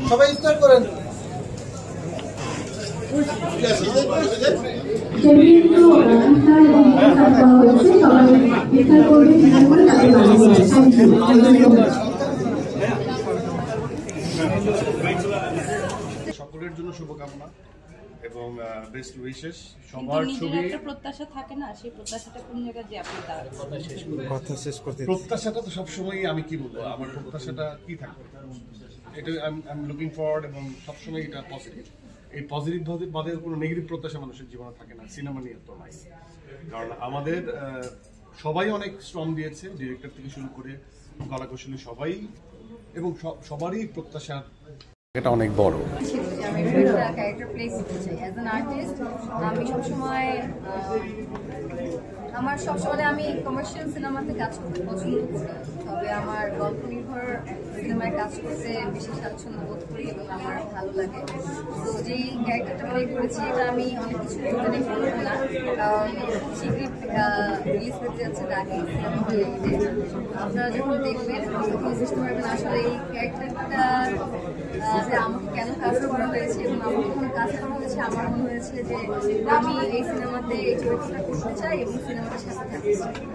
সবাই ইফতার করেন। সকলের জন্য শুভকামনা এবং বেস্ট উইশেস। সবার ছবি একটা প্রত্যাশা থাকে না, সেই প্রত্যাশাটা কোন জায়গায় যে আপনি তার কথা শেষ করতে প্রত্যাশাটা তো সবসময় আমি কি বলবো, আমার প্রত্যাশাটা কি থাকবে, এটা আই এম লুকিং ফরওয়ার্ড এবং সবসময় এটা পজিটিভ। এই পজিটিভ বাদে কোনো নেগেটিভ প্রত্যাশা মানুষের জীবনে থাকে না, সিনেমা নিয়ে তো নাই। কারণ আমাদের সবাই অনেক শ্রম দিয়েছে, ডিরেক্টর থেকে শুরু করে কলাকুশলী সবাই, এবং সবারই প্রত্যাশা এটা অনেক বড়। আমি একটা ক্যারেক্টার প্লে করতে চাই অ্যাজ অ্যান আর্টিস্ট। আমি সবসময় আমি কমার্শিয়াল সিনেমাতে কাজ করতে পছন্দ করি, তবে আমার গল্প নির্ভর সিনেমায় কাজ করতে বেশি স্বাচ্ছন্দ্য বোধ করি এবং আমার ভালো লাগে। তো যেই ক্যারেক্টারটা প্লে করেছি এটা আমি অনেক কিছু বলতে বলবো না, কারণ শীঘ্রই রিলিজ করতে যাচ্ছে ঢাকায় সিনেমা হলে। আপনারা যখন দেখবেন তখন বুঝতে পারবেন আসলে এই ক্যারেক্টারটা আমাকে কেন কাজ করা হয়েছে এবং আমাকে যখন কাজ করা হয়েছে আমার মনে হয়েছে যে আমি এই সিনেমাতে এই চরিত্রটা করতে চাই এবং সিনেমাটার সাথে থাকতে চাই।